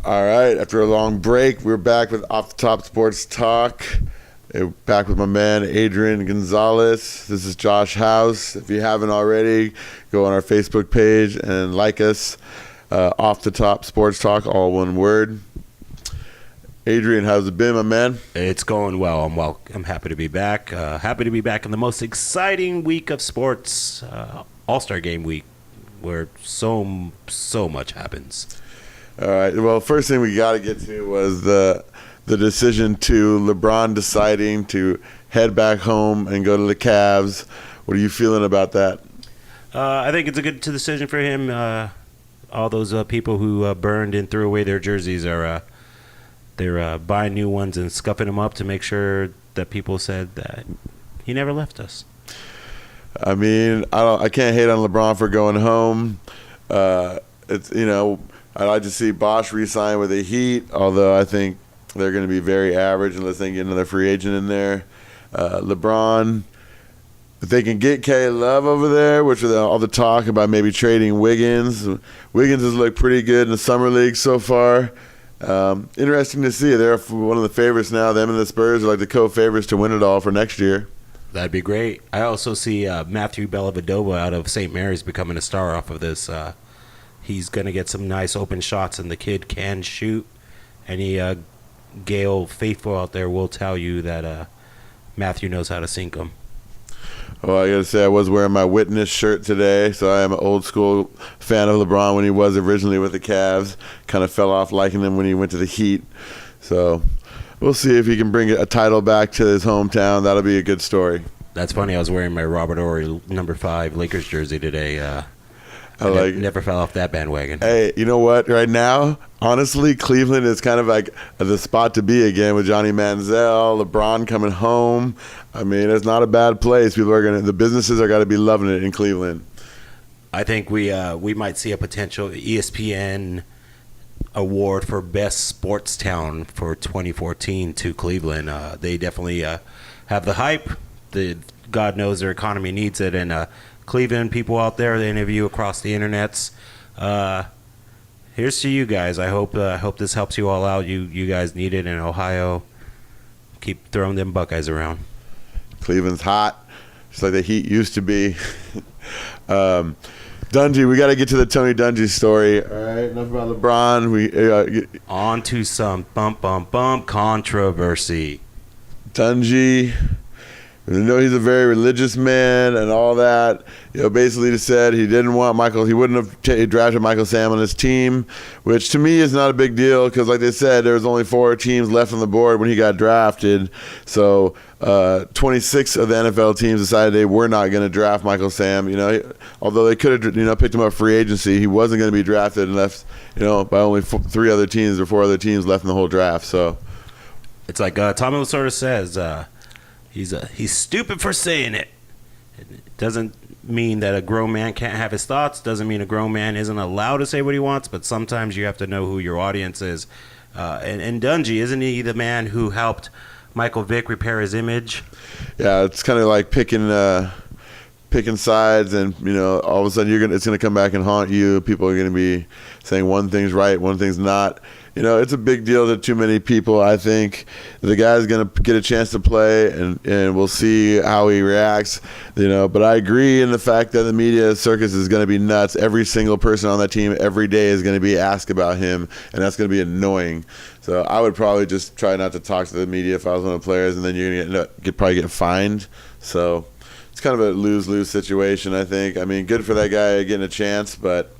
All right, after a long break, we're back with Off the Top Sports Talk. Back with my man, Adrian Gonzalez. This is Josh House. If you haven't already, go on our Facebook page and like us. Off the Top Sports Talk, all one word. Adrian, how's it been, my man? It's going well. I'm happy to be back. Happy to be back in the most exciting week of sports, All-Star Game week, where so much happens. All right. Well, first thing we got to get to was the decision to LeBron deciding to head back home and go to the Cavs. What are you feeling about that? I think it's a good decision for him. All those people who burned and threw away their jerseys are they're buying new ones and scuffing them up to make sure that people said that he never left us. I mean, I can't hate on LeBron for going home. I'd like to see Bosch re-sign with the Heat, although I think they're going to be very average unless they get another free agent in there. LeBron, if they can get K Love over there, which is all the talk about maybe trading Wiggins. Wiggins has looked pretty good in the summer league so far. Interesting to see. They're one of the favorites now. Them and the Spurs are like the co-favorites to win it all for next year. That'd be great. I also see Matthew Dellavedova out of St. Mary's becoming a star off of this. He's going to get some nice open shots, and the kid can shoot. Any Gale faithful out there will tell you that Matthew knows how to sink them. Well, I got to say, I was wearing my Witness shirt today, so I am an old school fan of LeBron when he was originally with the Cavs. Kind of fell off liking him when he went to the Heat. So we'll see if he can bring a title back to his hometown. That'll be a good story. That's funny. I was wearing my Robert Horry number 5 Lakers jersey today. I never fell off that bandwagon. Hey, you know what? Right now, honestly, Cleveland is kind of like the spot to be again with Johnny Manziel, LeBron coming home. I mean, it's not a bad place. The businesses are going to be loving it in Cleveland. I think we might see a potential ESPN award for best sports town for 2014 to Cleveland. They definitely have the hype. God knows their economy needs it, and Cleveland people out there, the interview across the internets. Here's to you guys. I hope this helps you all out. You guys need it in Ohio. Keep throwing them Buckeyes around. Cleveland's hot, just like the Heat used to be. Dungy, we got to get to the Tony Dungy story. All right, enough about LeBron. On to some bump controversy. Dungy. I know he's a very religious man and all that. Basically he said he didn't want Michael. He wouldn't have drafted Michael Sam on his team, which to me is not a big deal because, like they said, there was only 4 teams left on the board when he got drafted. So 26 of the NFL teams decided they were not going to draft Michael Sam. Although they could have picked him up free agency, he wasn't going to be drafted unless by only 3 other teams or 4 other teams left in the whole draft. So it's like Tommy Lasorda says. He's stupid for saying it. It doesn't mean that a grown man can't have his thoughts. Doesn't mean a grown man isn't allowed to say what he wants. But sometimes you have to know who your audience is. And Dungy, isn't he the man who helped Michael Vick repair his image? Yeah, it's kind of like picking sides, and all of a sudden it's gonna come back and haunt you. People are gonna be saying one thing's right, one thing's not. It's a big deal to too many people. I think the guy's going to get a chance to play, and we'll see how he reacts. But I agree in the fact that the media circus is going to be nuts. Every single person on that team every day is going to be asked about him, and that's going to be annoying. So I would probably just try not to talk to the media if I was one of the players, and then you're going to probably get fined. So it's kind of a lose-lose situation, I think. I mean, good for that guy getting a chance, but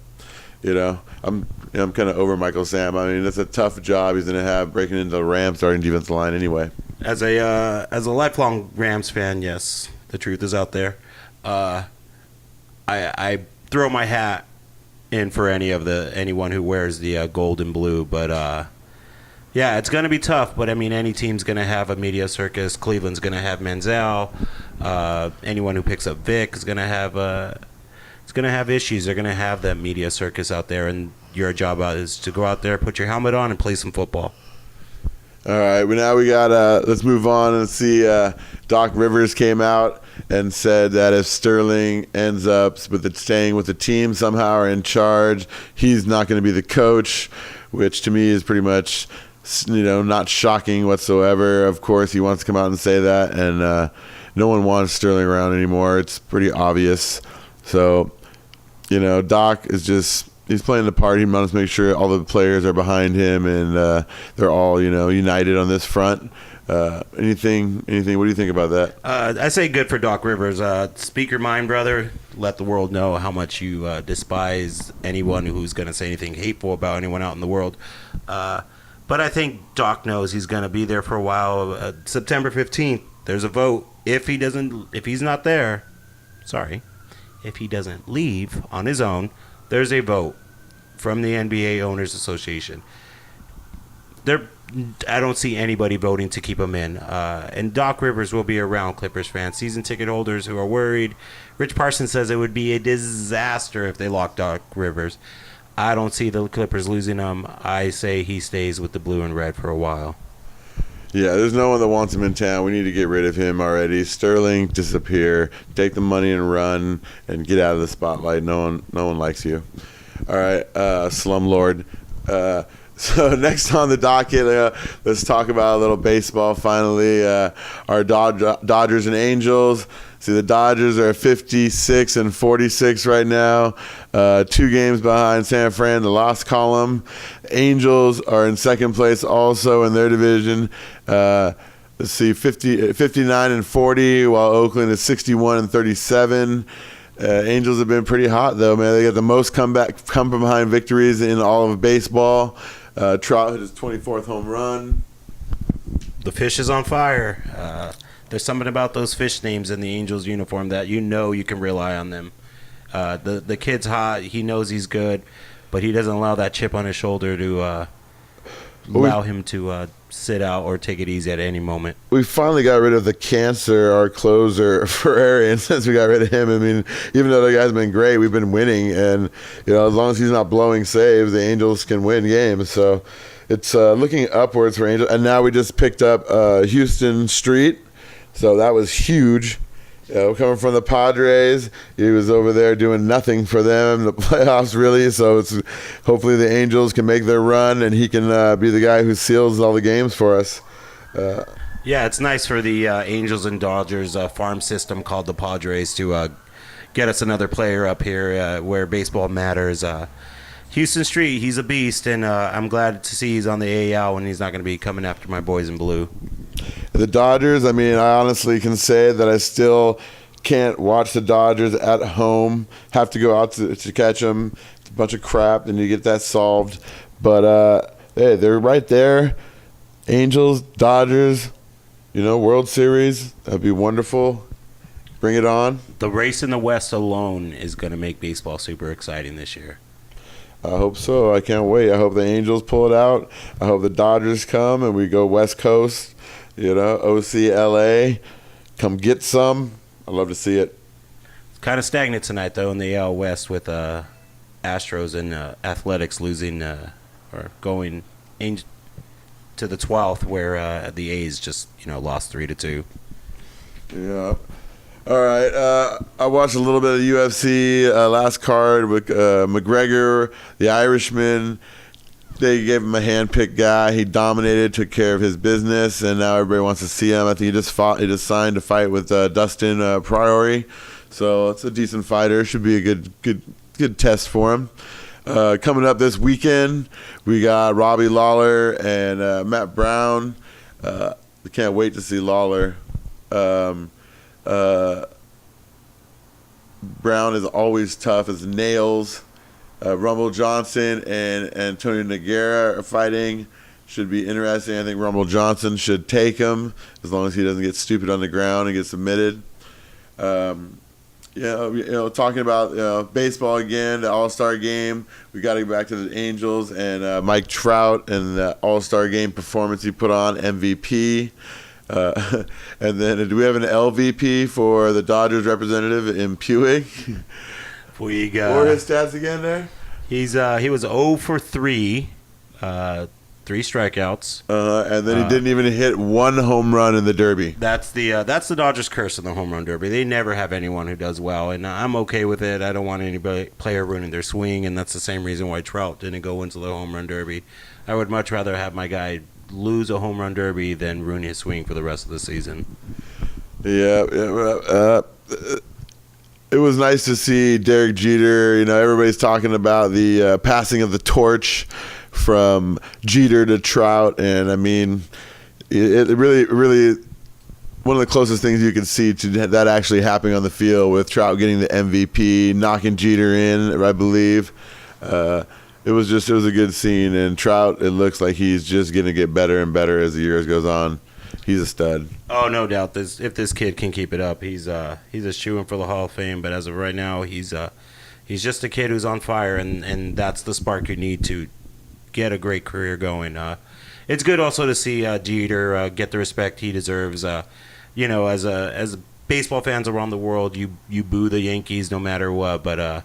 I'm kind of over Michael Sam. I mean, it's a tough job he's going to have breaking into the Rams starting defensive line anyway. As a lifelong Rams fan, yes, the truth is out there. I throw my hat in for anyone who wears the gold and blue, but yeah, it's going to be tough. But I mean, any team's going to have a media circus. Cleveland's going to have Manziel. Anyone who picks up Vic is going to have issues. They're going to have that media circus out there, and your job is to go out there, put your helmet on, and play some football. All right, well, now we got let's move on and see Doc Rivers came out and said that if Sterling ends up staying with the team somehow or in charge, he's not going to be the coach, which to me is pretty much, not shocking whatsoever. Of course, he wants to come out and say that, and no one wants Sterling around anymore. It's pretty obvious. So, Doc is he's playing the part. He wants to make sure all the players are behind him and they're all, united on this front. Anything? What do you think about that? I say good for Doc Rivers. Speak your mind, brother. Let the world know how much you despise anyone who's going to say anything hateful about anyone out in the world. But I think Doc knows he's going to be there for a while. September 15th, there's a vote. If he doesn't leave on his own, there's a vote from the NBA Owners Association. I don't see anybody voting to keep him in. And Doc Rivers will be around, Clippers fans. Season ticket holders who are worried. Rich Parsons says it would be a disaster if they lock Doc Rivers. I don't see the Clippers losing him. I say he stays with the blue and red for a while. Yeah, there's no one that wants him in town. We need to get rid of him already. Sterling, disappear. Take the money and run and get out of the spotlight. No one likes you. All right, slumlord. So next on the docket, let's talk about a little baseball finally. Our Dodgers and Angels. See, the Dodgers are 56 and 46 right now. 2 games behind San Fran, the loss column. Angels are in second place also in their division. Let's see, 59 and 40, while Oakland is 61 and 37. Angels have been pretty hot, though, man. They got the most come from behind victories in all of baseball. Trout hit his 24th home run. The fish is on fire. There's something about those fish names in the Angels uniform that you can rely on them. The kid's hot. He knows he's good, but he doesn't allow that chip on his shoulder to allow him to sit out or take it easy at any moment. We finally got rid of the cancer, our closer, Ferrari, and since we got rid of him, I mean, even though the guy's been great, we've been winning, and as long as he's not blowing saves, the Angels can win games. So it's looking upwards for Angels. And now we just picked up Houston Street, so that was huge. Coming from the Padres, he was over there doing nothing for them in the playoffs, really. So it's hopefully the Angels can make their run, and he can be the guy who seals all the games for us. Yeah, it's nice for the Angels and Dodgers farm system called the Padres to get us another player up here where baseball matters. Houston Street, he's a beast, and I'm glad to see he's on the AL and he's not going to be coming after my boys in blue. The Dodgers, I mean, I honestly can say that I still can't watch the Dodgers at home. Have to go out to catch them. It's a bunch of crap, and you get that solved. But, hey, they're right there. Angels, Dodgers, World Series. That'd be wonderful. Bring it on. The race in the West alone is going to make baseball super exciting this year. I hope so. I can't wait. I hope the Angels pull it out. I hope the Dodgers come and we go West Coast. OCLA, come get some. I'd love to see it. It's kind of stagnant tonight, though, in the AL West with Astros and Athletics losing or going to the 12th, where the A's just lost 3-2. Yeah. All right. I watched a little bit of UFC last card with McGregor, the Irishman. They gave him a hand-picked guy. He dominated, took care of his business, and now everybody wants to see him. I think he just signed to fight with Dustin Poirier, so it's a decent fighter. Should be a good test for him. Coming up this weekend, we got Robbie Lawler and Matt Brown. I can't wait to see Lawler. Brown is always tough as nails. Rumble Johnson and Antonio Nogueira are fighting. Should be interesting. I think Rumble Johnson should take him as long as he doesn't get stupid on the ground and get submitted. Talking about baseball again, the All-Star game. We got to go back to the Angels and Mike Trout and the All-Star game performance he put on, MVP. And then do we have an LVP for the Dodgers representative in Puig? What were his stats again there? He was 0 for 3, 3 strikeouts. And then he didn't even hit one home run in the Derby. That's the Dodgers' curse in the home run derby. They never have anyone who does well, and I'm okay with it. I don't want any player ruining their swing, and that's the same reason why Trout didn't go into the home run derby. I would much rather have my guy lose a home run derby than ruin his swing for the rest of the season. Yeah. It was nice to see Derek Jeter. You know, everybody's talking about the passing of the torch from Jeter to Trout, and I mean, it really one of the closest things you can see to that actually happening on the field, with Trout getting the MVP, knocking Jeter in, I believe. It was a good scene, and Trout, it looks like he's just going to get better and better as the years goes on. He's a stud. Oh, no doubt. If this kid can keep it up, he's a shoo-in for the Hall of Fame. But as of right now, he's just a kid who's on fire, and that's the spark you need to get a great career going. It's good also to see Jeter get the respect he deserves. You know, as baseball fans around the world, you boo the Yankees no matter what. But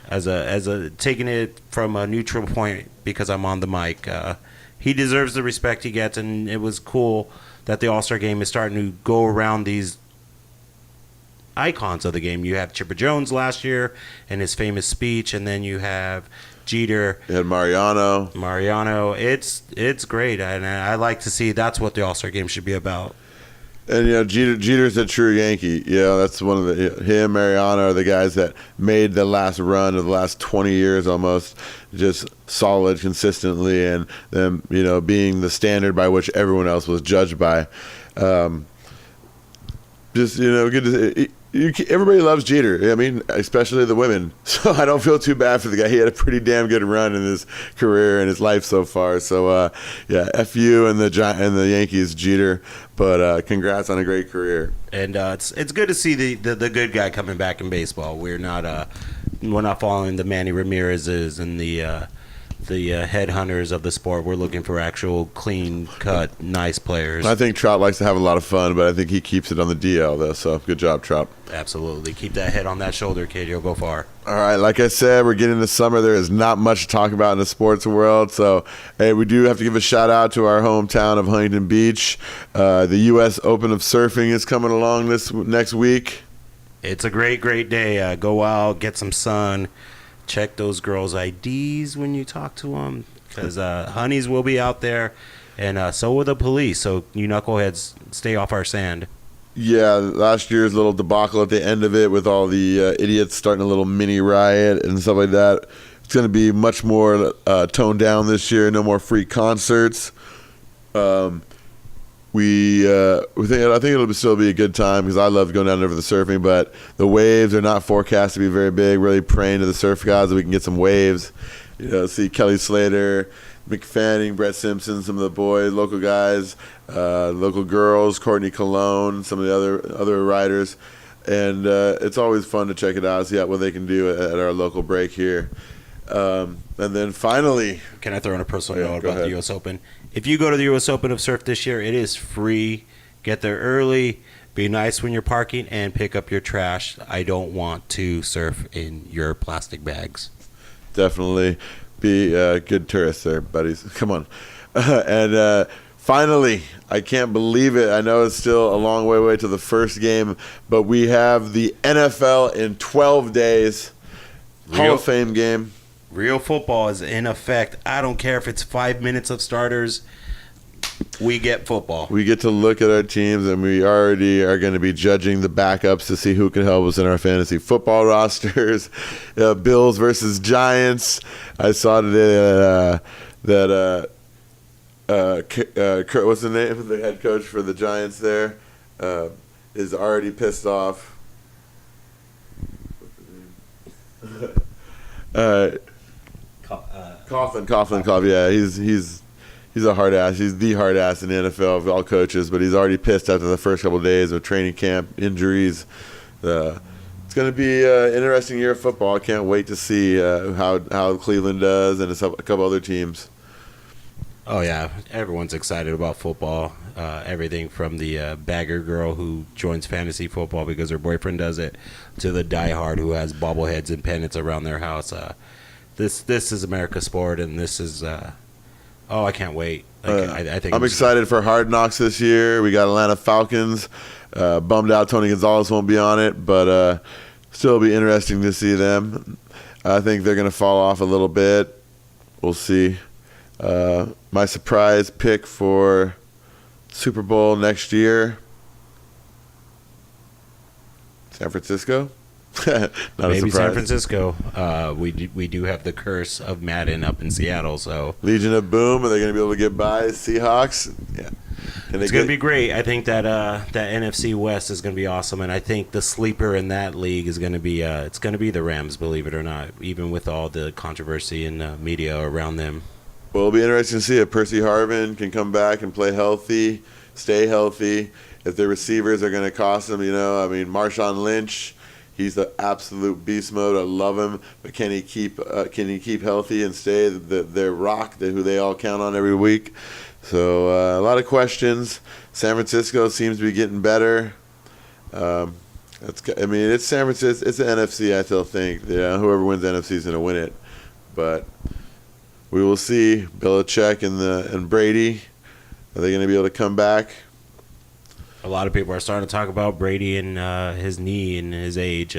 as a taking it from a neutral point, because I'm on the mic, he deserves the respect he gets, and it was cool that the All-Star game is starting to go around these icons of the game. You have Chipper Jones last year and his famous speech, and then you have Jeter. You had Mariano. It's great, and I like to see that's what the All-Star game should be about. And, you know, Jeter's a true Yankee. You know, that's one of him, Mariano are the guys that made the last run of the last 20 years almost just solid consistently, and them, you know, being the standard by which everyone else was judged by. Just, you know, good to everybody loves Jeter. I mean, especially the women. So I don't feel too bad for the guy. He had a pretty damn good run in his career and his life so far. So yeah, F you and the Yankees, Jeter. But congrats on a great career. And it's good to see the good guy coming back in baseball. We're not following the Manny Ramirez's and the headhunters of the sport. We're looking for actual clean-cut, nice players. I think Trout likes to have a lot of fun, but I think he keeps it on the DL, though. So good job, Trout. Absolutely. Keep that head on that shoulder, kid. You'll go far. All right. Like I said, we're getting into summer. There is not much to talk about in the sports world. So, hey, we do have to give a shout-out to our hometown of Huntington Beach. The U.S. Open of Surfing is coming along this next week. It's a great, great day. Go out, get some sun. Check those girls' IDs when you talk to them, because honeys will be out there, and so will the police. So you knuckleheads, stay off our sand. Yeah, last year's little debacle at the end of it with all the idiots starting a little mini riot and stuff like that. It's going to be much more toned down this year. No more free concerts. I think it'll still be a good time, because I love going down there for the surfing, but the waves are not forecast to be very big. Really praying to the surf gods that we can get some waves. You know, see Kelly Slater, McFadden, Brett Simpson, some of the boys, local guys, local girls, Courtney Cologne, some of the other riders, and it's always fun to check it out, see what they can do at our local break here. And then finally, can I throw in a personal note about ahead. the U.S. Open? If you go to the U.S. Open of Surf this year, it is free. Get there early. Be nice when you're parking, and pick up your trash. I don't want to surf in your plastic bags. Definitely be good tourists there, buddies. Come on. And finally, I can't believe it. I know it's still a long way to the first game, but we have the NFL in 12 days. Hall of Fame game. Real football is in effect. I don't care if it's 5 minutes of starters. We get football. We get to look at our teams, and we already are going to be judging the backups to see who can help us in our fantasy football rosters. Bills versus Giants. I saw today that what's the name of the head coach for the Giants there is already pissed off. Coughlin. Yeah, he's a hard ass. He's the hard ass in the NFL of all coaches, but he's already pissed after the first couple of days of training camp injuries. It's going to be an interesting year of football. I can't wait to see how Cleveland does and a couple other teams. Oh yeah, everyone's excited about football. Everything from the bagger girl who joins fantasy football because her boyfriend does it, to the diehard who has bobbleheads and pennants around their house. This is America's sport, and this is Oh, I can't wait. I think I'm excited for Hard Knocks this year. We got Atlanta Falcons. Bummed out Tony Gonzalez won't be on it, but still be interesting to see them. I think they're going to fall off a little bit. We'll see. My surprise pick for Super Bowl next year, San Francisco. Not maybe a surprise. San Francisco. We do have the curse of Madden up in Seattle, so Legion of Boom. Are they going to be able to get by Seahawks? Yeah. it's going to be great. I think that that NFC West is going to be awesome, and I think the sleeper in that league is going to be it's going to be the Rams, believe it or not, even with all the controversy and media around them. Well, it'll be interesting to see if Percy Harvin can come back and play healthy, stay healthy. If the receivers are going to cost them, Marshawn Lynch, he's the absolute beast mode. I love him, but can he keep healthy and stay their rock, who they all count on every week? So a lot of questions. San Francisco seems to be getting better. It's San Francisco. It's the NFC. I still think whoever wins the NFC is going to win it, but we will see. Belichick and Brady, are they going to be able to come back? A lot of people are starting to talk about Brady and his knee and his age,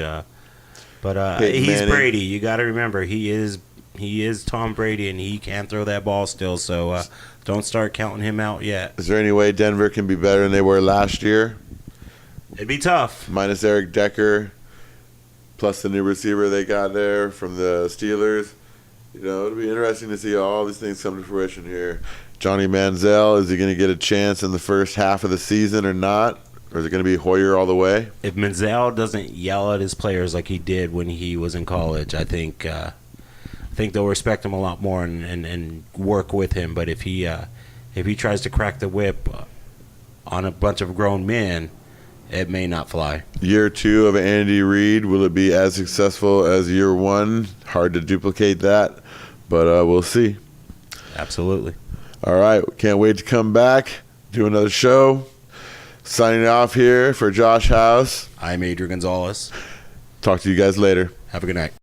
but he's Manning. Brady. You got to remember he is Tom Brady, and he can throw that ball still. So don't start counting him out yet. Is there any way Denver can be better than they were last year? It'd be tough. Minus Eric Decker, plus the new receiver they got there from the Steelers. It'll be interesting to see all these things come to fruition here. Johnny Manziel, is he going to get a chance in the first half of the season or not? Or is it going to be Hoyer all the way? If Manziel doesn't yell at his players like he did when he was in college, I think they'll respect him a lot more and work with him. But if he tries to crack the whip on a bunch of grown men, it may not fly. Year 2 of Andy Reid, will it be as successful as year 1? Hard to duplicate that, but we'll see. Absolutely. All right, can't wait to come back, do another show. Signing off here for Josh House. I'm Adrian Gonzalez. Talk to you guys later. Have a good night.